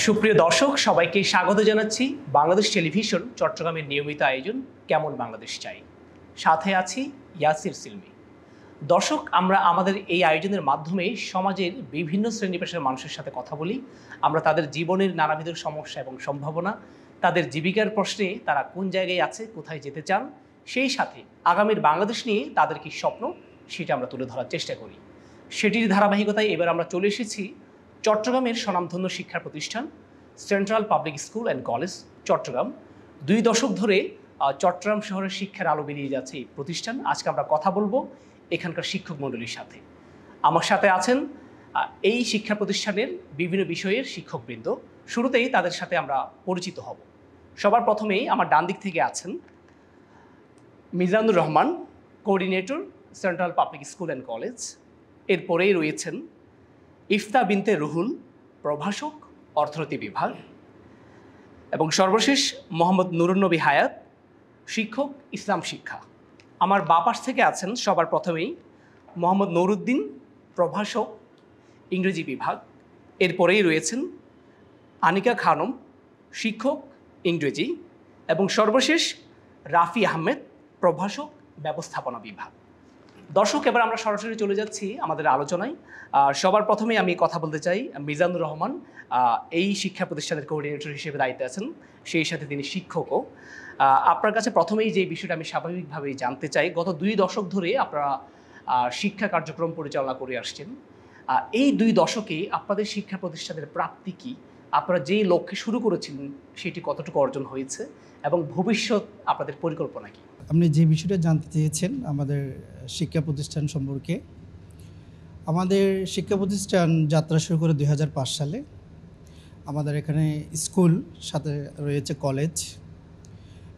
সুপ্রিয় দর্শক সবাইকে স্বাগত জানাচ্ছি বাংলাদেশ টেলিভিশন চট্টগ্রামের নিয়মিত আয়োজন কেমন বাংলাদেশ চাই। সাথে আছি ইয়াসির সিলমি। দর্শক, আমরা আমাদের এই আয়োজনের মাধ্যমে সমাজের বিভিন্ন শ্রেণী পেশার মানুষের সাথে কথা বলি। আমরা তাদের জীবনের নানাবিধ সমস্যা এবং সম্ভাবনা, তাদের জীবিকার প্রশ্নে তারা কোন জায়গায় আছে, কোথায় যেতে চান, সেই সাথে আগামীর বাংলাদেশ নিয়ে তাদের কি স্বপ্ন সেটা আমরা তুলে ধরার চেষ্টা করি। সেটির ধারাবাহিকতায় এবার আমরা চলে এসেছি চট্টগ্রামের স্বনামধন্য শিক্ষা প্রতিষ্ঠান central public school and college Chittagong. 2 দশক ধরে চট্টগ্রাম শহরের শিক্ষার আলো বেরিয়ে যাচ্ছে এই প্রতিষ্ঠান। আজকে আমরা কথা বলবো এখানকার শিক্ষক মণ্ডলীর সাথে। আমার সাথে আছেন এই শিক্ষা প্রতিষ্ঠানের বিভিন্ন বিষয়ের শিক্ষকবৃন্দ। শুরুতেই তাদের সাথে আমরা পরিচিত হব। সবার প্রথমেই আমার ডান দিক থেকে আছেন Mizanur Rahman, coordinator central public school and college. এরপরেই রয়েছেন ইফতা বিনতে রুহুল, প্রভাষক, অর্থনীতি বিভাগ। এবং সর্বশেষ মোহাম্মদ নুরুন্নবী হায়াত, শিক্ষক, ইসলাম শিক্ষা। আমার বাপাশ থেকে আছেন সবার প্রথমেই মোহাম্মদ নুরুদ্দিন, প্রভাষক, ইংরেজি বিভাগ। এরপরেই রয়েছেন আনিকা খানম, শিক্ষক, ইংরেজি। এবং সর্বশেষ রাফি আহমেদ, প্রভাষক, ব্যবস্থাপনা বিভাগ। দর্শক, এবার আমরা সরাসরি চলে যাচ্ছি আমাদের আলোচনায়। সবার প্রথমে আমি কথা বলতে চাই মিজানুর রহমান। এই শিক্ষা প্রতিষ্ঠানের কোঅর্ডিনেটর হিসেবে দায়িত্বে আছেন, সেই সাথে তিনি শিক্ষকও। আপনার কাছে প্রথমেই যে বিষয়টা আমি স্বাভাবিকভাবেই জানতে চাই, গত 2 দশক ধরে আপনারা শিক্ষা কার্যক্রম পরিচালনা করে আসছেন। এই 2 দশকে আপনাদের শিক্ষা প্রতিষ্ঠানের প্রাপ্তি কী? আপনারা যেই লক্ষ্যে শুরু করেছিলেন সেটি কতটুকু অর্জন হয়েছে এবং ভবিষ্যৎ আপনাদের পরিকল্পনা কী? আপনি যে বিষয়টা জানতে চেয়েছেন আমাদের শিক্ষা প্রতিষ্ঠান সম্পর্কে, আমাদের শিক্ষা প্রতিষ্ঠান যাত্রা শুরু করে 2005 সালে। আমাদের এখানে স্কুল, সাথে রয়েছে কলেজ,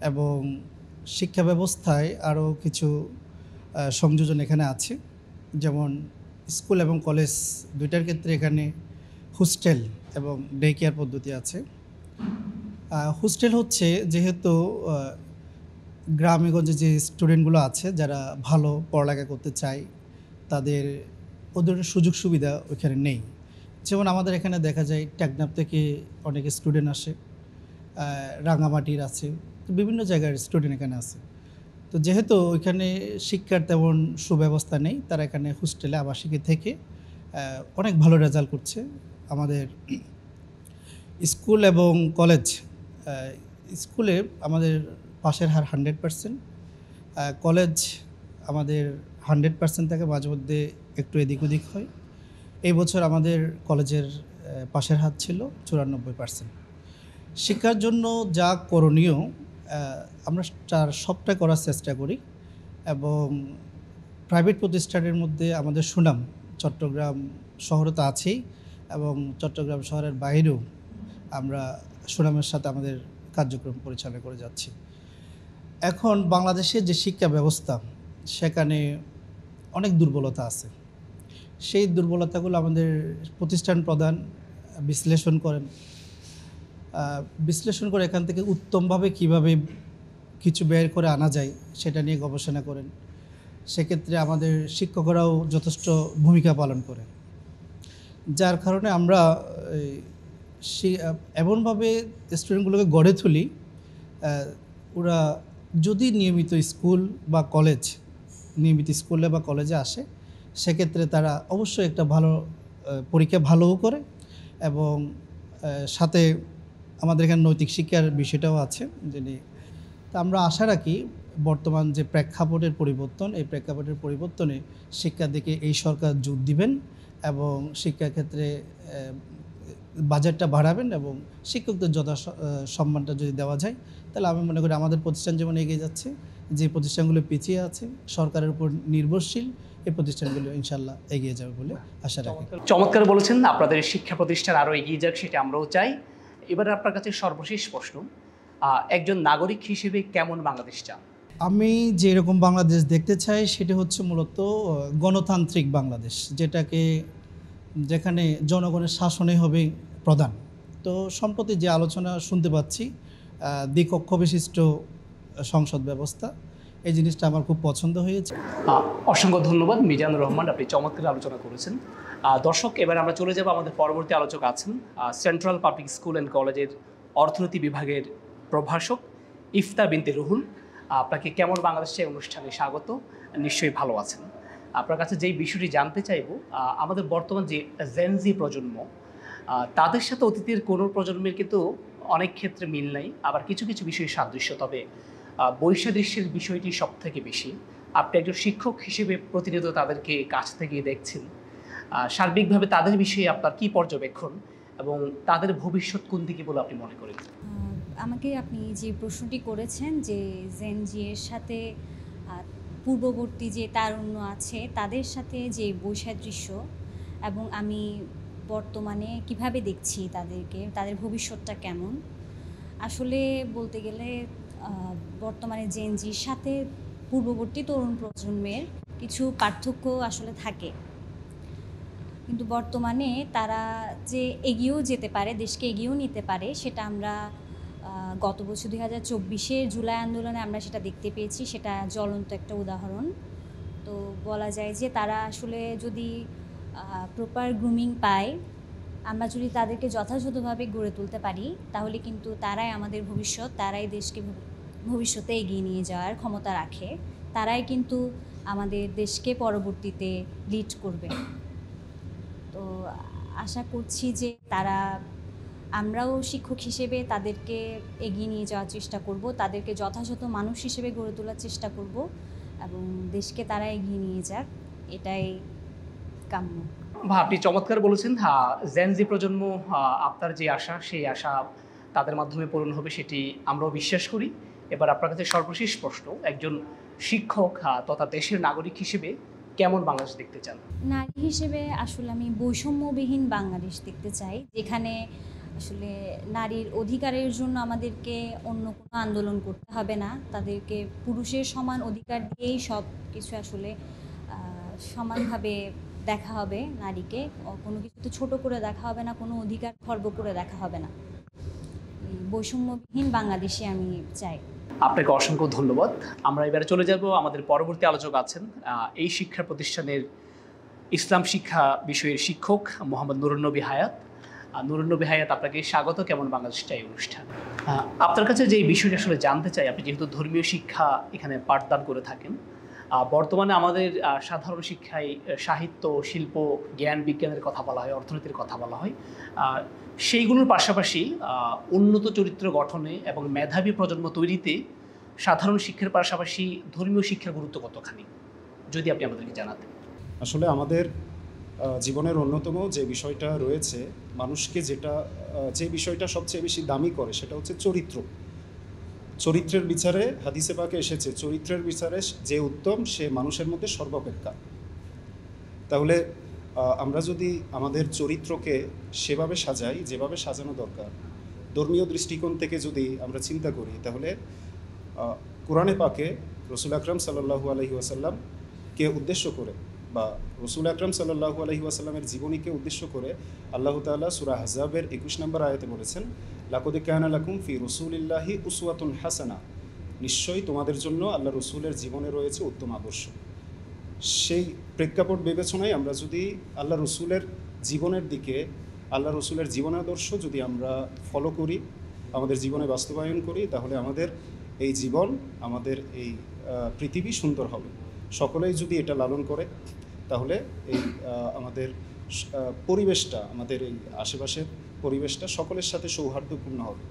এবং শিক্ষা ব্যবস্থায় আরও কিছু সংযোজন এখানে আছে। যেমন স্কুল এবং কলেজ দুইটার ক্ষেত্রে এখানে হোস্টেল এবং ডে কেয়ার পদ্ধতি আছে। হোস্টেল হচ্ছে যেহেতু গ্রামেগঞ্জে যে স্টুডেন্টগুলো আছে যারা ভালো পড়ালেখা করতে চায়, ওদের সুযোগ সুবিধা ওইখানে নেই। যেমন আমাদের এখানে দেখা যায় টেকনাফ থেকে অনেক স্টুডেন্ট আসে, রাঙামাটির আছে, তো বিভিন্ন জায়গার স্টুডেন্ট এখানে আছে। তো যেহেতু ওইখানে শিক্ষার তেমন সুব্যবস্থা নেই, তারা এখানে হোস্টেলে আবাসিকে থেকে অনেক ভালো রেজাল্ট করছে। আমাদের স্কুল এবং কলেজ, স্কুলে আমাদের পাশের হার 100%, কলেজ আমাদের 100% থাকে, মাঝে মধ্যে একটু এদিক ওদিক হয়। এই বছর আমাদের কলেজের পাশের হার ছিল 94%। শিক্ষার জন্য যা করণীয় আমরা তার সবটা করার চেষ্টা করি, এবং প্রাইভেট প্রতিষ্ঠানের মধ্যে আমাদের সুনাম চট্টগ্রাম শহরে তো আছেই, এবং চট্টগ্রাম শহরের বাইরেও আমরা সুনামের সাথে আমাদের কার্যক্রম পরিচালনা করে যাচ্ছি। এখন বাংলাদেশের যে শিক্ষা ব্যবস্থা, সেখানে অনেক দুর্বলতা আছে। সেই দুর্বলতাগুলো আমাদের প্রতিষ্ঠান প্রধান বিশ্লেষণ করে এখান থেকে উত্তমভাবে কিভাবে কিছু বের করে আনা যায় সেটা নিয়ে গবেষণা করেন। সেক্ষেত্রে আমাদের শিক্ষকরাও যথেষ্ট ভূমিকা পালন করে, যার কারণে আমরা এমনভাবে স্টুডেন্টগুলোকে গড়ে তুলি, ওরা যদি নিয়মিত স্কুলে বা কলেজে আসে, সেক্ষেত্রে তারা অবশ্যই একটা ভালো পরীক্ষা ভালোও করে, এবং সাথে আমাদের এখানে নৈতিক শিক্ষার বিষয়টাও আছে। তা আমরা আশা রাখি বর্তমান যে প্রেক্ষাপটের পরিবর্তন, এই প্রেক্ষাপটের পরিবর্তনে শিক্ষার দিকে এই সরকার জোর দিবেন, এবং শিক্ষাক্ষেত্রে বাজেটটা বাড়াবেন, এবং শিক্ষকদের যথা সম্মানটা যদি দেওয়া যায়, তাহলে আমি মনে করি আমাদের প্রতিষ্ঠান যেমন এগিয়ে যাচ্ছে, যে প্রতিষ্ঠানগুলো পিছিয়ে আছে সরকারের উপর নির্ভরশীল, এই প্রতিষ্ঠানগুলো ইনশাল্লাহ এগিয়ে যাবে বলে আশা রাখি। চমৎকার বলেছেন, আপনাদের শিক্ষা প্রতিষ্ঠান আরও এগিয়ে যাক সেটা আমরাও চাই। এবার আপনার কাছে সর্বশেষ প্রশ্ন, একজন নাগরিক হিসেবে কেমন বাংলাদেশ চান? আমি যেরকম বাংলাদেশ দেখতে চাই সেটা হচ্ছে মূলত গণতান্ত্রিক বাংলাদেশ, যেখানে জনগণের শাসনে হবে প্রধান। তো সম্প্রতি যে আলোচনা শুনতে পাচ্ছি, দ্বিকক্ষ বিশিষ্ট সংসদ ব্যবস্থা, এই জিনিসটা আমার খুব পছন্দ হয়েছে। অসংখ্য ধন্যবাদ মিজানুর রহমান, আপনি চমৎকার আলোচনা করেছেন। দর্শক, এবার আমরা চলে যাব, আমাদের পরবর্তী আলোচক আছেন সেন্ট্রাল পাবলিক স্কুল অ্যান্ড কলেজের অর্থনীতি বিভাগের প্রভাষক ইফতা বিনতে রুহুল। আপনাকে কেমন বাংলাদেশে অনুষ্ঠানে স্বাগত। নিশ্চয়ই ভালো আছেন। আপনার কাছে যেই বিষয়টি জানতে চাইব, আমাদের বর্তমান যে জেনজি প্রজন্ম, তাদের সাথে অতীতের কোনো প্রজন্মের কিন্তু অনেক ক্ষেত্রে মিল নাই, আবার কিছু কিছু বিষয়ে সাদৃশ্য, তবে বৈসাদৃশ্যের বিষয়টি সব থেকে বেশি। আপনি একজন শিক্ষক হিসেবে প্রতিনিয়ত তাদেরকে কাছ থেকে দেখছেন, সার্বিকভাবে তাদের বিষয়ে আপনার কি পর্যবেক্ষণ এবং তাদের ভবিষ্যৎ কোন দিকে বলে আপনি মনে করেন? আমাকে আপনি যে প্রশ্নটি করেছেন যে জেনজি এর সাথে পূর্ববর্তী যে তারুণ্য আছে তাদের সাথে যে বৈসাদৃশ্য, এবং আমি বর্তমানে কিভাবে দেখছি তাদেরকে, তাদের ভবিষ্যৎটা কেমন। আসলে বলতে গেলে বর্তমানে জেনজির সাথে পূর্ববর্তী তরুণ প্রজন্মের কিছু পার্থক্য আসলে থাকে, কিন্তু বর্তমানে তারা যে এগিয়েও যেতে পারে, দেশকে এগিয়েও নিতে পারে, সেটা আমরা গত বছর 2024-এর জুলাই আন্দোলনে আমরা সেটা দেখতে পেয়েছি। সেটা জ্বলন্ত একটা উদাহরণ। তো বলা যায় যে তারা আসলে যদি প্রপার গ্রুমিং পায়, আমরা যদি তাদেরকে যথাযথভাবে গড়ে তুলতে পারি, তাহলে কিন্তু তারাই আমাদের ভবিষ্যৎ, তারাই দেশকে ভবিষ্যতে এগিয়ে নিয়ে যাওয়ার ক্ষমতা রাখে, তারাই কিন্তু আমাদের দেশকে পরবর্তীতে লিড করবে। তো আশা করছি যে আমরাও শিক্ষক হিসেবে তাদেরকে এগিয়ে নিয়ে যাওয়ার চেষ্টা করব, তাদেরকে যথাযথ মানুষ হিসেবে গড়ে তোলার চেষ্টা করব, এবং দেশকে তারা এগিয়ে নিয়ে যাক, এটাই কাম্য। আপনি চমৎকার বলেছেন। জেনজি প্রজন্ম, আপনার যে আশা, সেই আশা তাদের মাধ্যমে পূরণ হবে, সেটি আমরাও বিশ্বাস করি। এবার আপনার কাছে সর্বশেষ প্রশ্ন, একজন শিক্ষক তথা দেশের নাগরিক হিসেবে কেমন বাংলাদেশ দেখতে চান? নারী হিসেবে আসলে আমি বৈষম্যবিহীন বাংলাদেশ দেখতে চাই, যেখানে আসলে নারীর অধিকারের জন্য আমাদেরকে অন্য কোনো আন্দোলন করতে হবে না, তাদেরকে পুরুষের সমান অধিকার দিয়েই সব কিছু আসলে সমানভাবে দেখা হবে। নারীকে কোনো কিছুতে ছোট করে দেখা হবে না, কোনো অধিকার খর্ব করে দেখা হবে না। এই বৈষম্যবিহীন বাংলাদেশে আমি চাই। আপনাকে অসংখ্য ধন্যবাদ। আমরা এবারে চলে যাব, আমাদের পরবর্তী আলোচক আছেন এই শিক্ষা প্রতিষ্ঠানের ইসলাম শিক্ষা বিষয়ের শিক্ষক মোহাম্মদ নুরুন্নবী হায়াত। নুরুন্নবী হায়াত, আপনাকে স্বাগত। কেমন বাংলাদেশটা এই অনুষ্ঠান? আপনার কাছে যে বিষয়টি আসলে জানতে চাই, আপনি যেহেতু ধর্মীয় শিক্ষা এখানে পাঠদান করে থাকেন, বর্তমানে আমাদের সাধারণ শিক্ষায় সাহিত্য, শিল্প, জ্ঞান বিজ্ঞানের কথা বলা হয়, অর্থনীতির কথা বলা হয়, সেইগুলোর পাশাপাশি উন্নত চরিত্র গঠনে এবং মেধাবী প্রজন্ম তৈরিতে সাধারণ শিক্ষার পাশাপাশি ধর্মীয় শিক্ষার গুরুত্ব কতখানি, যদি আপনি আমাদেরকে জানাতেন। আসলে আমাদের জীবনের অন্যতম যে বিষয়টা রয়েছে, মানুষকে যে বিষয়টা সবচেয়ে বেশি দামি করে, সেটা হচ্ছে চরিত্র। চরিত্রের বিচারে হাদিসে পাকে এসেছে, চরিত্রের বিচারে যে উত্তম সে মানুষের মধ্যে সর্বাপেক্ষা। তাহলে আমরা যদি আমাদের চরিত্রকে সেভাবে সাজাই যেভাবে সাজানো দরকার, ধর্মীয় দৃষ্টিকোণ থেকে যদি আমরা চিন্তা করি, তাহলে কোরআনে পাকে রসুল আকরাম সাল্লাল্লাহু আলাইহি ওয়াসাল্লামকে উদ্দেশ্য করে বা রসুল আকরাম সাল্লাল্লাহু আলাইহি ওয়াসাল্লামের জীবনীকে উদ্দেশ্য করে আল্লাহ তাআলা সূরা আহজাবের 21 নম্বর আয়াতে বলেছেন, লাকাদ কানা লাকুম ফি রাসূলিল্লাহি উসওয়াতুন হাসানা, নিশ্চয়ই তোমাদের জন্য আল্লাহ রসুলের জীবনে রয়েছে উত্তম আদর্শ। সেই প্রেক্ষাপট বিবেচনায় আমরা যদি আল্লাহ রসুলের জীবনের দিকে, আল্লাহ রসুলের জীবনাদর্শ যদি আমরা ফলো করি, আমাদের জীবনে বাস্তবায়ন করি, তাহলে আমাদের এই জীবন, আমাদের এই পৃথিবী সুন্দর হবে। সকলেই যদি এটা লালন করে, তাহলে এই আমাদের পরিবেশটা, আমাদের এই আশেপাশের পরিবেশটা সকলের সাথে সৌহার্দ্যপূর্ণ হবে।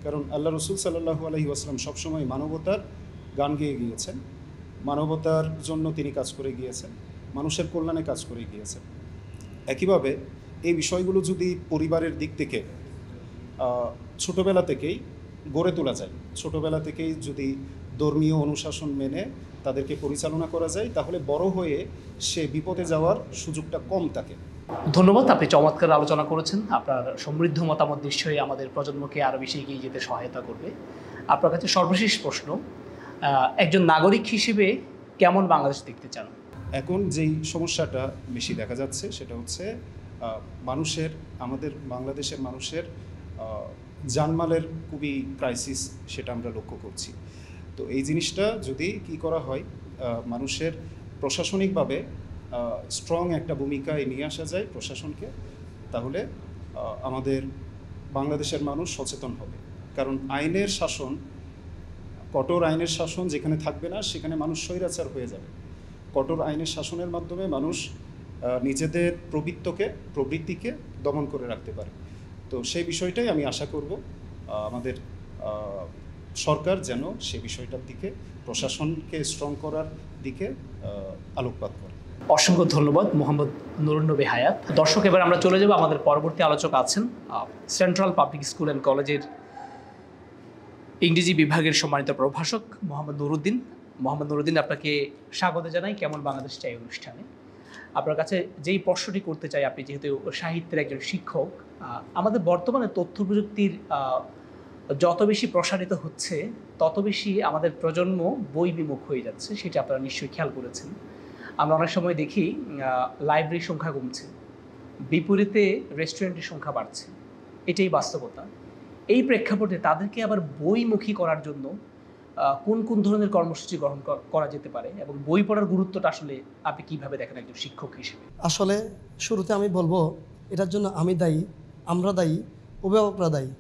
কারণ আল্লাহ রসুল সাল্লাল্লাহু আলাইহি ওয়াসাল্লাম সবসময় মানবতার গান গেয়ে গিয়েছেন, মানবতার জন্য তিনি কাজ করে গিয়েছেন, মানুষের কল্যাণে কাজ করে গিয়েছেন। একইভাবে এই বিষয়গুলো যদি পরিবারের দিক থেকে ছোটোবেলা থেকেই গড়ে তোলা যায়, ছোটোবেলা থেকেই যদি ধর্মীয় অনুশাসন মেনে তাদেরকে পরিচালনা করা যায়, তাহলে বড় হয়ে সে বিপদে যাওয়ার সুযোগটা কম থাকে। ধন্যবাদ, আপনি চমৎকার আলোচনা করেছেন। আপনার সমৃদ্ধ মতামত নিশ্চয়ই আমাদের প্রজন্মকে আরও বেশি এগিয়ে যেতে সহায়তা করবে। আপনার কাছে সর্বশেষ প্রশ্ন, একজন নাগরিক হিসেবে কেমন বাংলাদেশ দেখতে চান? এখন যেই সমস্যাটা বেশি দেখা যাচ্ছে সেটা হচ্ছে আমাদের বাংলাদেশের মানুষের জানমালের খুবই ক্রাইসিস, সেটা আমরা লক্ষ্য করছি। তো এই জিনিসটা যদি কি করা হয়, মানুষের প্রশাসনিকভাবে স্ট্রং একটা ভূমিকায় নিয়ে আসা যায় প্রশাসনকে, তাহলে আমাদের বাংলাদেশের মানুষ সচেতন হবে। কারণ আইনের শাসন, কঠোর আইনের শাসন যেখানে থাকবে না সেখানে মানুষ স্বৈরাচার হয়ে যাবে। কঠোর আইনের শাসনের মাধ্যমে মানুষ নিজেদের প্রবৃত্তিকে দমন করে রাখতে পারে। তো সেই বিষয়টাই আমি আশা করব আমাদের সরকার যেন সে বিষয়টার দিকে, প্রশাসনকে স্ট্রং করার দিকে আলোকপাত করে। অসংখ্য ধন্যবাদ মোহাম্মদ নুরুন নবী হায়াত। দর্শক, এবার আমরা চলে যাব, আমাদের পরবর্তী আলোচক আছেন সেন্ট্রাল পাবলিক স্কুল অ্যান্ড কলেজের ইংরেজি বিভাগের সম্মানিত প্রভাষক মোহাম্মদ নুরুদ্দিন। মোহাম্মদ নুরুদ্দিন, আপনাকে স্বাগত জানাই কেমন বাংলাদেশ চাই অনুষ্ঠানে। আপনার কাছে যেই প্রশ্নটি করতে চাই, আপনি যেহেতু সাহিত্যের একজন শিক্ষক, আমাদের বর্তমানে তথ্য প্রযুক্তির যত বেশি প্রসারিত হচ্ছে তত বেশি আমাদের প্রজন্ম বই বিমুখ হয়ে যাচ্ছে, সেটা আপনারা নিশ্চয়ই খেয়াল করেছেন। আমরা অনেক সময় দেখি লাইব্রেরির সংখ্যা কমছে, বিপরীতে রেস্টুরেন্টের সংখ্যা বাড়ছে। এটাই বাস্তবতা। এই প্রেক্ষাপটে তাদেরকে আবার বইমুখী করার জন্য কোন কোন ধরনের কর্মসূচি গ্রহণ করা যেতে পারে এবং বই পড়ার গুরুত্বটা আসলে আপনি কীভাবে দেখেন একজন শিক্ষক হিসেবে? আসলে শুরুতে আমি বলবো, এটার জন্য আমি দায়ী, আমরা দায়ী, অভিভাবকরা দায়ী।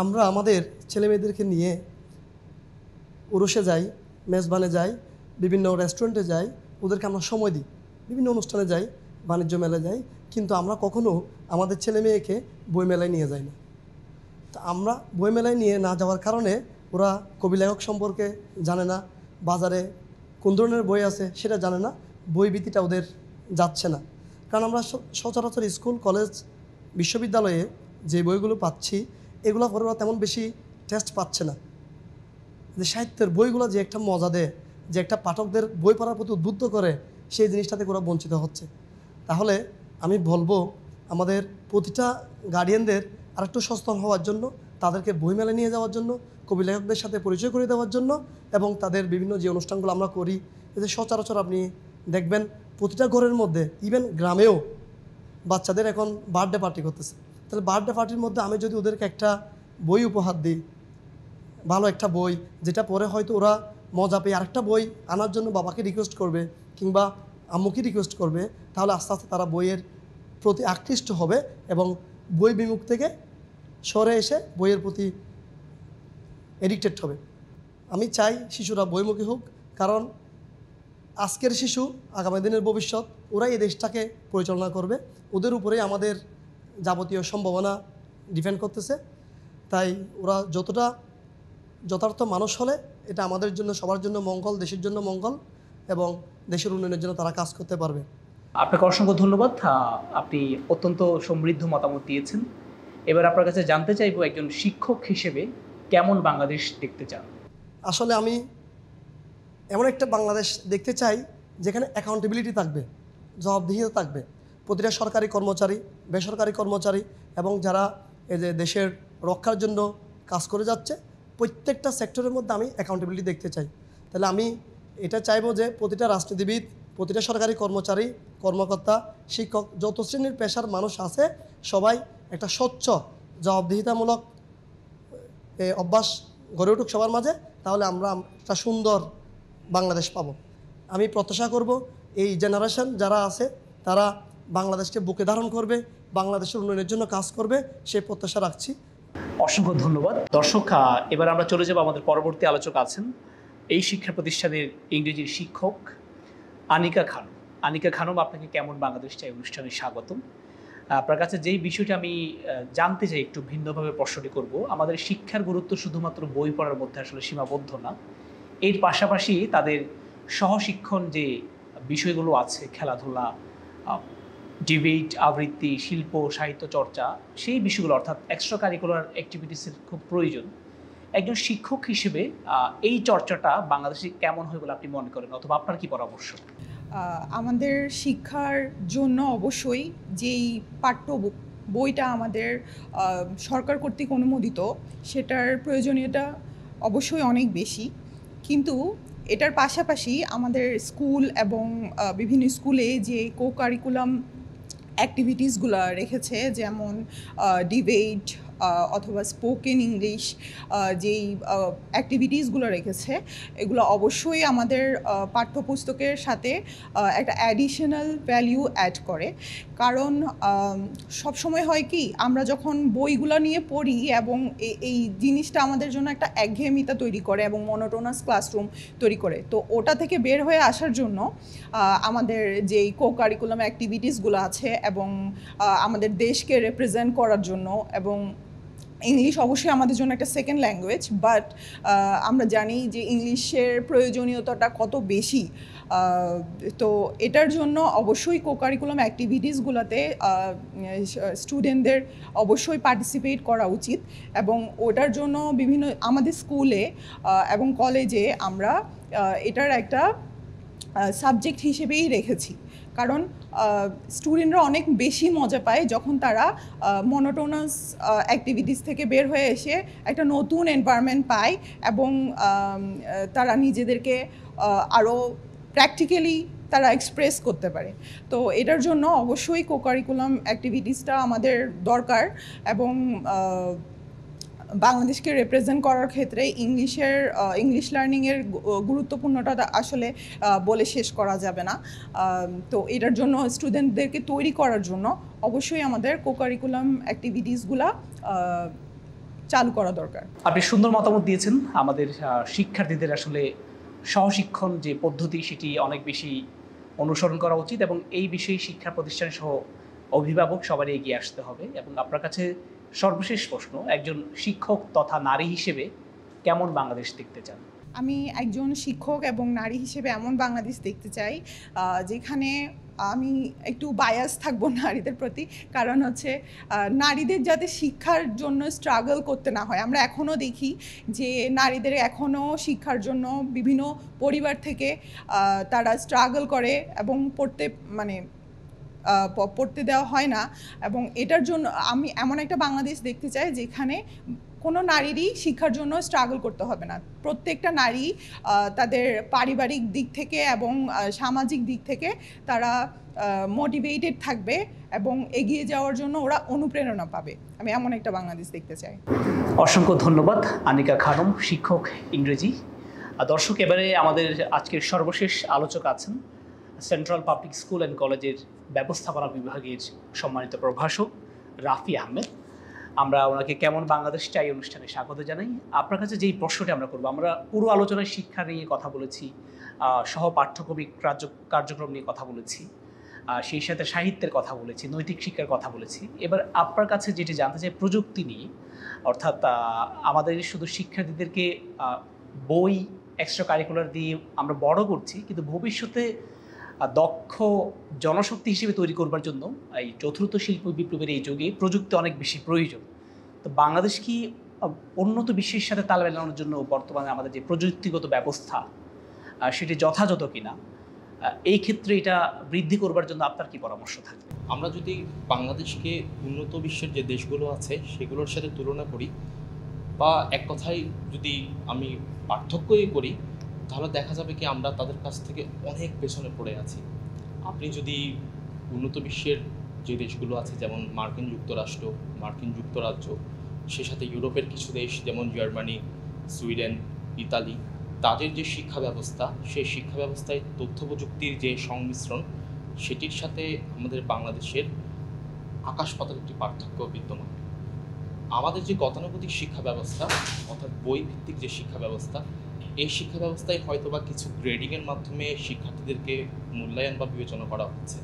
আমরা আমাদের ছেলেমেয়েদেরকে নিয়ে উরসে যাই, মেজবানে যাই, বিভিন্ন রেস্টুরেন্টে যাই, ওদেরকে আমরা সময় দিই, বিভিন্ন অনুষ্ঠানে যাই, বাণিজ্য মেলায় যাই, কিন্তু আমরা কখনো আমাদের ছেলে মেয়েকে বই মেলায় নিয়ে যাই না। তা আমরা বই মেলায় নিয়ে না যাওয়ার কারণে ওরা কবি লেখক সম্পর্কে জানে না, বাজারে কোন ধরনের বই আছে সেটা জানে না, বই ভীতিটা ওদের যাচ্ছে না। কারণ আমরা সচরাচর স্কুল, কলেজ, বিশ্ববিদ্যালয়ে যে বইগুলো পাচ্ছি এগুলো পরে ওরা তেমন বেশি টেস্ট পাচ্ছে না। যে সাহিত্যের বইগুলো যে একটা মজা দেয়, যে একটা পাঠকদের বই পড়ার প্রতি উদ্বুদ্ধ করে, সেই জিনিসটা থেকে ওরা বঞ্চিত হচ্ছে। তাহলে আমি বলবো আমাদের প্রতিটা গার্ডিয়ানদের আরেকটু সচেতন হওয়ার জন্য, তাদেরকে বই মেলায় নিয়ে যাওয়ার জন্য, কবি লেখকদের সাথে পরিচয় করে দেওয়ার জন্য, এবং তাদের বিভিন্ন যে অনুষ্ঠানগুলো আমরা করি, এতে সচরাচর আপনি দেখবেন প্রতিটা ঘরের মধ্যে, ইভেন গ্রামেও বাচ্চাদের এখন বার্থডে পার্টি করতেছে। তাহলে বার্থডে পার্টির মধ্যে আমি যদি ওদেরকে একটা বই উপহার দিই, ভালো একটা বই, যেটা পরে হয়তো ওরা মজা পেয়ে আরেকটা বই আনার জন্য বাবাকে রিকোয়েস্ট করবে কিংবা আম্মুকে রিকোয়েস্ট করবে, তাহলে আস্তে আস্তে তারা বইয়ের প্রতি আকৃষ্ট হবে এবং বই বিমুখ থেকে সরে এসে বইয়ের প্রতি এডিক্টেড হবে। আমি চাই শিশুরা বইমুখী হোক, কারণ আজকের শিশু আগামী দিনের ভবিষ্যৎ, ওরাই এই দেশটাকে পরিচালনা করবে, ওদের উপরেই আমাদের যাবতীয় সম্ভাবনা ডিপেন্ড করতেছে। তাই ওরা যতটা যথার্থ মানুষ হলে এটা আমাদের জন্য, সবার জন্য মঙ্গল, দেশের জন্য মঙ্গল এবং দেশের উন্নয়নের জন্য তারা কাজ করতে পারবে। আপনাকে অসংখ্য ধন্যবাদ। আপনি অত্যন্ত সমৃদ্ধ মতামত দিয়েছেন। এবার আপনার কাছে জানতে চাইবো, একজন শিক্ষক হিসেবে কেমন বাংলাদেশ দেখতে চান? আসলে আমি এমন একটা বাংলাদেশ দেখতে চাই যেখানে অ্যাকাউন্টেবিলিটি থাকবে, জবাবদিহিতা থাকবে। প্রতিটা সরকারি কর্মচারী, বেসরকারি কর্মচারী এবং যারা এই যে দেশের রক্ষার জন্য কাজ করে যাচ্ছে, প্রত্যেকটা সেক্টরের মধ্যে আমি অ্যাকাউন্টেবিলিটি দেখতে চাই। তাহলে আমি এটা চাইবো যে প্রতিটা রাজনীতিবিদ, প্রতিটা সরকারি কর্মচারী, কর্মকর্তা, শিক্ষক, যত শ্রেণীর পেশার মানুষ আছে, সবাই একটা স্বচ্ছ জবাবদিহিতামূলক অভ্যাস গড়ে উঠুক সবার মাঝে, তাহলে আমরা একটা সুন্দর বাংলাদেশ পাবো। আমি প্রত্যাশা করব এই জেনারেশন যারা আছে তারা বাংলাদেশকে বুকে ধারণ করবে, বাংলাদেশের উন্নয়নের জন্য কাজ করবে, সেই প্রত্যাশা রাখছি। অসংখ্য ধন্যবাদ। দর্শক, এবার আমরা চলে যাব, আমাদের পরবর্তী আলোচক আছেন এই শিক্ষা প্রতিষ্ঠানের ইংরেজির শিক্ষক আনিকা খানম। আনিকা খানম, আপনাকে কেমন বাংলাদেশ চাই অনুষ্ঠানে স্বাগতম। আপনার কাছে যেই বিষয়টা আমি জানতে চাই, একটু ভিন্নভাবে প্রশ্নটি করব। আমাদের শিক্ষার গুরুত্ব শুধুমাত্র বই পড়ার মধ্যে আসলে সীমাবদ্ধ না, এর পাশাপাশি তাদের সহশিক্ষণ যে বিষয়গুলো আছে, খেলাধুলা, ডিবেট, আবৃত্তি, শিল্প, সাহিত্য চর্চা, সেই বিষয়গুলো অর্থাৎ এক্সট্রা কারিকুলার অ্যাক্টিভিটিসের খুব প্রয়োজন। একজন শিক্ষক হিসেবে এই চর্চাটা বাংলাদেশে কেমন হয় বলে আপনি মনে করেন, অথবা আপনার কি পরামর্শ? আমাদের শিক্ষার জন্য অবশ্যই যেই পাঠ্য বইটা আমাদের সরকার কর্তৃক অনুমোদিত, সেটার প্রয়োজনীয়তা অবশ্যই অনেক বেশি। কিন্তু এটার পাশাপাশি আমাদের স্কুল এবং বিভিন্ন স্কুলে যে কো কারিকুলাম অ্যাক্টিভিটিসগুলো রেখেছে, যেমন ডিবেট, অথবা স্পোকেন ইংলিশ যেই অ্যাক্টিভিটিসগুলো রেখেছে এগুলো অবশ্যই আমাদের পাঠ্যপুস্তকের সাথে একটা অ্যাডিশনাল ভ্যালিউ অ্যাড করে। কারণ সবসময় হয় কি, আমরা যখন বইগুলো নিয়ে পড়ি এবং এই জিনিসটা আমাদের জন্য একটা একঘেয়েমিতা তৈরি করে এবং মনোটোনাস ক্লাসরুম তৈরি করে। তো ওটা থেকে বের হয়ে আসার জন্য আমাদের যেই কো কারিকুলাম অ্যাক্টিভিটিসগুলো আছে এবং আমাদের দেশকে রিপ্রেজেন্ট করার জন্য, এবং ইংলিশ অবশ্যই আমাদের জন্য একটা সেকেন্ড ল্যাঙ্গুয়েজ, বাট আমরা জানি যে ইংলিশের প্রয়োজনীয়তাটা কত বেশি। তো এটার জন্য অবশ্যই কো কারিকুলাম অ্যাক্টিভিটিসগুলোতে স্টুডেন্টদের অবশ্যই পার্টিসিপেট করা উচিত, এবং ওটার জন্য বিভিন্ন আমাদের স্কুলে এবং কলেজে আমরা এটার একটা সাবজেক্ট হিসেবেই রেখেছি। কারণ স্টুডেন্টরা অনেক বেশি মজা পায় যখন তারা মনোটোনাস অ্যাক্টিভিটিস থেকে বের হয়ে এসে একটা নতুন এনভায়রনমেন্ট পায় এবং তারা নিজেদেরকে আরও প্র্যাকটিক্যালি তারা এক্সপ্রেস করতে পারে। তো এটার জন্য অবশ্যই কো কারিকুলাম অ্যাক্টিভিটিসটা আমাদের দরকার, এবং বাংলাদেশকে রিপ্রেজেন্ট করার ক্ষেত্রে ইংলিশ লার্নিংয়ের গুরুত্বপূর্ণটা আসলে বলে শেষ করা যাবে না। তো এটার জন্য স্টুডেন্টদেরকে তৈরি করার জন্য অবশ্যই আমাদের কো কারিকুলাম অ্যাক্টিভিটিসগুলো চালু করা দরকার। আপনি সুন্দর মতামত দিয়েছেন। আমাদের শিক্ষার্থীদের আসলে সহশিক্ষণ যে পদ্ধতি সেটি অনেক বেশি অনুসরণ করা উচিত, এবং এই বিষয়ে শিক্ষা প্রতিষ্ঠান সহ অভিভাবক সবারই এগিয়ে আসতে হবে। এবং আপনার কাছে সর্বশেষ প্রশ্ন, একজন শিক্ষক তথা নারী হিসেবে কেমন বাংলাদেশ দেখতে চান? আমি একজন শিক্ষক এবং নারী হিসেবে এমন বাংলাদেশ দেখতে চাই যেখানে আমি একটু বায়াস থাকবো নারীদের প্রতি, কারণ হচ্ছে নারীদের যাতে শিক্ষার জন্য স্ট্রাগল করতে না হয়। আমরা এখনও দেখি যে নারীদের এখনও শিক্ষার জন্য বিভিন্ন পরিবার থেকে তারা স্ট্রাগল করে এবং পড়তে দেওয়া হয় না, এবং এটার জন্য আমি এমন একটা বাংলাদেশ দেখতে চাই যেখানে কোনো নারীরই শিক্ষার জন্য স্ট্রাগল করতে হবে না। প্রত্যেকটা নারী তাদের পারিবারিক দিক থেকে এবং সামাজিক দিক থেকে তারা মোটিভেটেড থাকবে এবং এগিয়ে যাওয়ার জন্য ওরা অনুপ্রেরণা পাবে। আমি এমন একটা বাংলাদেশ দেখতে চাই। অসংখ্য ধন্যবাদ আনিকা খানম, শিক্ষক ইংরেজি। দর্শক, এবারে আমাদের আজকের সর্বশেষ আলোচক আছেন সেন্ট্রাল পাবলিক স্কুল অ্যান্ড কলেজের ব্যবস্থাপনা বিভাগের সম্মানিত প্রভাষক রাফি আহমেদ। আমরা ওনাকে কেমন বাংলাদেশ চাই অনুষ্ঠানে স্বাগত জানাই। আপনার কাছে যেই প্রশ্নটি আমরা করবো, আমরা পুরো আলোচনায় শিক্ষা নিয়ে কথা বলেছি, সহ পাঠ্যক্রমিক কার্যক্রম নিয়ে কথা বলেছি, সেই সাথে সাহিত্যের কথা বলেছি, নৈতিক শিক্ষার কথা বলেছি। এবার আপনার কাছে যেটি জানতে চাই প্রযুক্তি নিয়ে, অর্থাৎ আমাদের শুধু শিক্ষার্থীদেরকে বই এক্সট্রা কারিকুলার দিয়ে আমরা বড় করছি, কিন্তু ভবিষ্যতে দক্ষ জনশক্তি হিসেবে তৈরি করবার জন্য এই চতুর্থ শিল্প বিপ্লবের এই যুগে প্রযুক্তি অনেক বেশি প্রয়োজন। তো বাংলাদেশ কি উন্নত বিশ্বের সাথে তাল মেলানোর জন্য বর্তমানে আমাদের যে প্রযুক্তিগত ব্যবস্থা সেটি যথাযথ কিনা, এই ক্ষেত্রে এটা বৃদ্ধি করবার জন্য আপনার কি পরামর্শ থাকবে? আমরা যদি বাংলাদেশকে উন্নত বিশ্বের যে দেশগুলো আছে সেগুলোর সাথে তুলনা করি, বা এক কথায় যদি আমি পার্থক্যই করি, তাহলে দেখা যাবে কি আমরা তাদের কাছ থেকে অনেক পেছনে পড়ে আছি। আপনি যদি উন্নত বিশ্বের যে দেশগুলো আছে যেমন মার্কিন যুক্তরাষ্ট্র, মার্কিন যুক্তরাজ্য, সে সাথে ইউরোপের কিছু দেশ যেমন জার্মানি, সুইডেন, ইতালি, তাদের যে শিক্ষা ব্যবস্থা, সেই শিক্ষা ব্যবস্থায় তথ্য প্রযুক্তির যে সংমিশ্রণ, সেটির সাথে আমাদের বাংলাদেশের আকাশ পাতাল একটি পার্থক্য বিদ্যমান। আমাদের যে গতানুগতিক শিক্ষা ব্যবস্থা, অর্থাৎ বই ভিত্তিক যে শিক্ষা ব্যবস্থা, এই শিক্ষা ব্যবস্থায় হয়তোবা কিছু গ্রেডিংয়ের মাধ্যমে শিক্ষার্থীদেরকে মূল্যায়ন বা বিবেচনা করা হচ্ছে,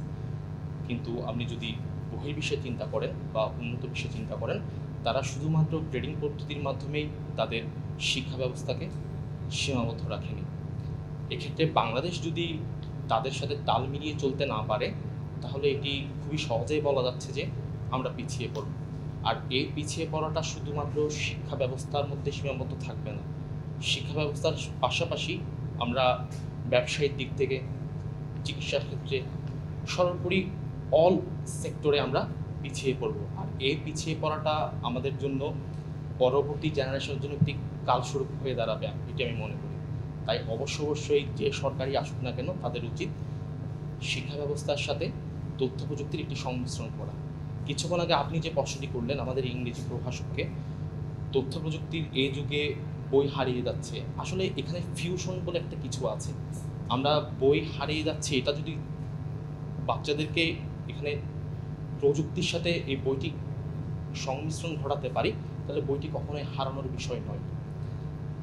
কিন্তু আপনি যদি বহির্বিশ্বে চিন্তা করেন বা উন্নত বিশ্বে চিন্তা করেন, তারা শুধুমাত্র গ্রেডিং পদ্ধতির মাধ্যমেই তাদের শিক্ষা ব্যবস্থাকে সীমাবদ্ধ রাখেনি। এক্ষেত্রে বাংলাদেশ যদি তাদের সাথে তাল মিলিয়ে চলতে না পারে, তাহলে এটি খুবই সহজেই বলা যাচ্ছে যে আমরা পিছিয়ে পড়ব। আর এই পিছিয়ে পড়াটা শুধুমাত্র শিক্ষা ব্যবস্থার মধ্যে সীমাবদ্ধ থাকবে না, শিক্ষা ব্যবস্থার পাশাপাশি আমরা ব্যবসায়িক দিক থেকে, চিকিৎসার ক্ষেত্রে, সর্বোপরি অল সেক্টরে আমরা পিছিয়ে পড়ব। আর এই পিছিয়ে পড়াটা আমাদের জন্য পরবর্তী জেনারেশনের জন্য একটি কালস্বরূপ হয়ে দাঁড়াবে, এটি আমি মনে করি। তাই অবশ্যই যে সরকারই আসুক না কেন, তাদের উচিত শিক্ষা ব্যবস্থার সাথে তথ্য প্রযুক্তির একটি সংমিশ্রণ করা, কিছুক্ষণ আগে আপনি যে প্রশ্নটি করলেন আমাদের ইংরেজি প্রভাষককে, তথ্য প্রযুক্তির এই যুগে বই হারিয়ে যাচ্ছে, আসলে এখানে ফিউশন বলে একটা কিছু আছে। আমরা বই হারিয়ে যাচ্ছে এটা যদি বাচ্চাদেরকে এখানে প্রযুক্তির সাথে এই বইটি সংমিশ্রণ ঘটাতে পারি, তাহলে বইটি কখনোই হারানোর বিষয় নয়।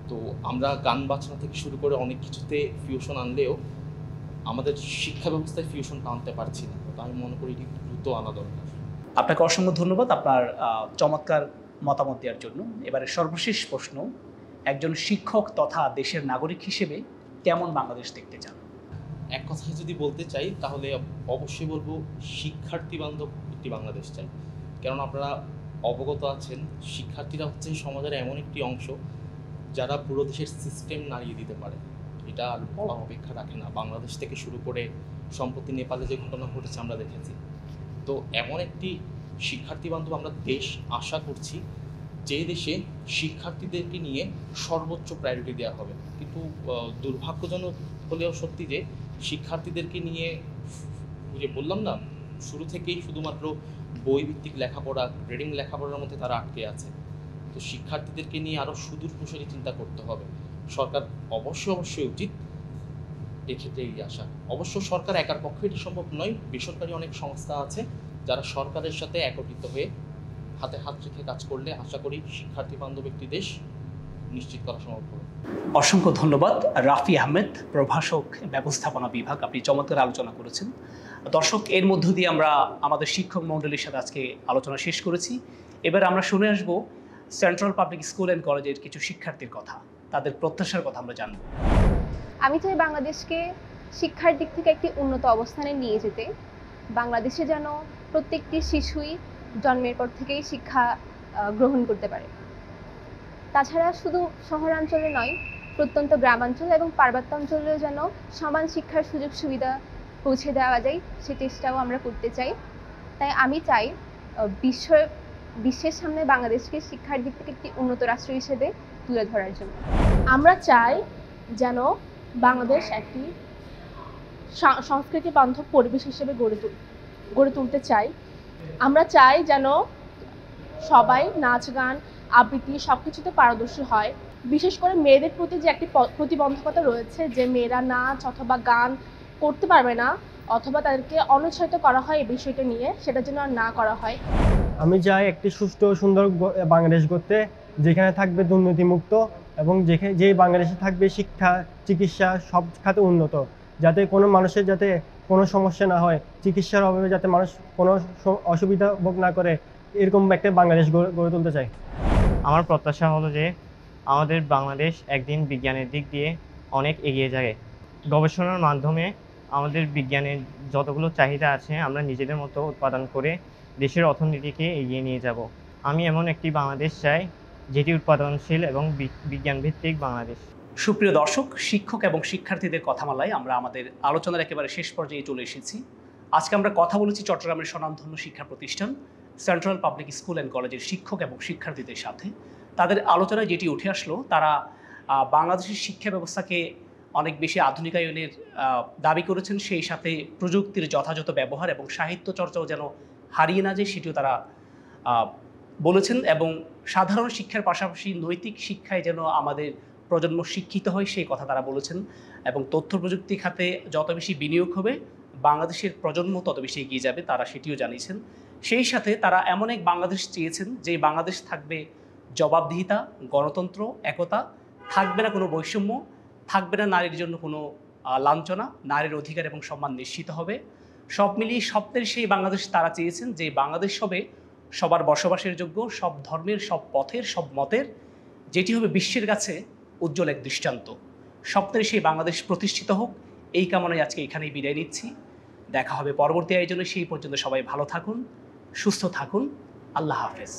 তো আমরা গান বাজনা থেকে শুরু করে অনেক কিছুতে ফিউশন আনলেও আমাদের শিক্ষা ব্যবস্থায় ফিউশনটা আনতে পারছি না। তো আমি মনে করি এটি দ্রুত আনা দরকার। আপনাকে অসংখ্য ধন্যবাদ আপনার চমৎকার মতামত দেওয়ার জন্য। এবারে সর্বশেষ প্রশ্ন, একজন শিক্ষক তথা দেশের নাগরিক হিসেবে কেমন বাংলাদেশ দেখতে চান? এক কথায় যদি বলতে চাই তাহলে অবশ্যই বলবো শিক্ষার্থী বান্ধব একটি বাংলাদেশ চাই। কেননা আপনারা অবগত আছেন, শিক্ষার্থীরা হচ্ছে সমাজের এমন একটি অংশ যারা পুরো দেশের সিস্টেম নাড়িয়ে দিতে পারে। এটা আর অপেক্ষা রাখে না। বাংলাদেশ থেকে শুরু করে সম্প্রতি নেপালে যে ঘটনা ঘটেছে আমরা দেখেছি। তো এমন একটি শিক্ষার্থী বান্ধব আমরা দেশ আশা করছি, যে দেশে শিক্ষার্থীদেরকে নিয়ে সর্বোচ্চ প্রায়োরিটি দেওয়া হবে। কিন্তু দুর্ভাগ্যজনক হলেও সত্যি যে শিক্ষার্থীদেরকে নিয়ে, যে বললাম না, শুরু থেকেই শুধুমাত্র বই ভিত্তিক লেখাপড়া, গ্রেডিং লেখাপড়ার মধ্যে তারা আটকে আছে। তো শিক্ষার্থীদেরকে নিয়ে আরও সুদূর প্রসারী চিন্তা করতে হবে। সরকার অবশ্যই উচিত এক্ষেত্রে এগিয়ে আসা। অবশ্য সরকার একার পক্ষে এটি সম্ভব নয়। বেসরকারি অনেক সংস্থা আছে যারা সরকারের সাথে একত্রিত হয়ে হাতে হাত রেখে কাজ করলে আশা করি শিক্ষার্থী বান্ধব একটি দেশ নিশ্চিত করা সম্ভব হবে। অসংখ্য ধন্যবাদ রাফি আহমেদ, প্রভাষক ব্যবস্থাপনা বিভাগ। আপনি চমৎকার আলোচনা করেছেন। দর্শক, এর মধ্য দিয়ে আমরা আমাদের শিক্ষক মণ্ডলীর সাথে আজকে আলোচনা শেষ করেছি। এবার আমরা শুনে আসব সেন্ট্রাল পাবলিক স্কুল অ্যান্ড কলেজের কিছু শিক্ষার্থীর কথা, তাদের প্রত্যাশার কথা আমরা জানব। আমি চাই বাংলাদেশকে শিক্ষার দিক থেকে একটি উন্নত অবস্থানে নিয়ে যেতে। বাংলাদেশে যেন প্রত্যেকটি শিশুই জন্মের পর থেকেই শিক্ষা গ্রহণ করতে পারে। তাছাড়া শুধু শহরাঞ্চলে নয়, প্রত্যন্ত গ্রামাঞ্চল এবং পার্বত্যাঞ্চলেও যেন সমান শিক্ষার সুযোগ সুবিধা পৌঁছে দেওয়া যায়, সে চেষ্টাও আমরা করতে চাই। তাই আমি চাই বিশ্বের সামনে বাংলাদেশকে শিক্ষার দিক থেকে একটি উন্নত রাষ্ট্র হিসেবে তুলে ধরার জন্য। আমরা চাই যেন বাংলাদেশ একটি সংস্কৃতি বান্ধব পরিবেশ হিসেবে গড়ে তুলতে চাই। আমরা চাই যেন সবাই নাচ গান আবৃত্তি সব কিছুতে পারদর্শী হয়। বিশেষ করে মেয়েদের প্রতি যে একটি প্রতিবন্ধকতা রয়েছে, যে মেয়েরা নাচ অথবা গান করতে পারবে না অথবা তাদেরকে অনুৎসাহিত করা হয় এই বিষয়টা নিয়ে, সেটা যেন আর না করা হয়। আমি চাই একটি সুষ্ঠু ও সুন্দর বাংলাদেশ গড়তে, যেখানে থাকবে দুর্নীতিমুক্ত এবং যেই বাংলাদেশে থাকবে শিক্ষা চিকিৎসা সব খাতে উন্নত, যাতে কোনো মানুষের যাতে কোনো সমস্যা না হয়, চিকিৎসার অভাবে যাতে মানুষ কোনো অসুবিধা ভোগ না করে, এরকম একটা বাংলাদেশ গড়ে তুলতে চাই। আমার প্রত্যাশা হলো যে আমাদের বাংলাদেশ একদিন বিজ্ঞানের দিক দিয়ে অনেক এগিয়ে যায়। গবেষণার মাধ্যমে আমাদের বিজ্ঞানের যতগুলো চাহিদা আছে আমরা নিজেদের মতো উৎপাদন করে দেশের অর্থনীতিকে এগিয়ে নিয়ে যাব। আমি এমন একটি বাংলাদেশ চাই যেটি উৎপাদনশীল এবং বিজ্ঞান ভিত্তিক বাংলাদেশ। সুপ্রিয় দর্শক, শিক্ষক এবং শিক্ষার্থীদের কথামালায় আমরা আমাদের আলোচনার একেবারে শেষ পর্যায়ে চলে এসেছি। আজকে আমরা কথা বলেছি চট্টগ্রামের স্বনামধন্য শিক্ষা প্রতিষ্ঠান সেন্ট্রাল পাবলিক স্কুল অ্যান্ড কলেজের শিক্ষক এবং শিক্ষার্থীদের সাথে। তাদের আলোচনায় যেটি উঠে আসলো, তারা বাংলাদেশের শিক্ষা ব্যবস্থাকে অনেক বেশি আধুনিকায়নের দাবি করেছেন, সেই সাথে প্রযুক্তির যথাযথ ব্যবহার এবং সাহিত্য চর্চাও যেন হারিয়ে না যায় সেটিও তারা বলেছেন। এবং সাধারণ শিক্ষার পাশাপাশি নৈতিক শিক্ষায় যেন আমাদের প্রজন্ম শিক্ষিত হয় সেই কথা তারা বলেছেন। এবং তথ্য প্রযুক্তি খাতে যত বেশি বিনিয়োগ হবে বাংলাদেশের প্রজন্ম তত বেশি এগিয়ে যাবে, তারা সেটিও জানিয়েছেন। সেই সাথে তারা এমন এক বাংলাদেশ চেয়েছেন যে বাংলাদেশ থাকবে জবাবদিহিতা, গণতন্ত্র, একতা, থাকবে না কোনো বৈষম্য, থাকবে না নারীর জন্য কোনো লাঞ্ছনা, নারীর অধিকার এবং সম্মান নিশ্চিত হবে। সব মিলিয়ে স্বপ্নের সেই বাংলাদেশ তারা চেয়েছেন, যে বাংলাদেশ হবে সবার বসবাসের যোগ্য, সব ধর্মের, সব পথের, সব মতের, যেটি হবে বিশ্বের কাছে উজ্জ্বল এক দৃষ্টান্ত। স্বপ্নের সেই বাংলাদেশ প্রতিষ্ঠিত হোক, এই কামনায় আজকে এখানেই বিদায় নিচ্ছি। দেখা হবে পরবর্তী আয়োজনে। সেই পর্যন্ত সবাই ভালো থাকুন, সুস্থ থাকুন। আল্লাহ হাফেজ।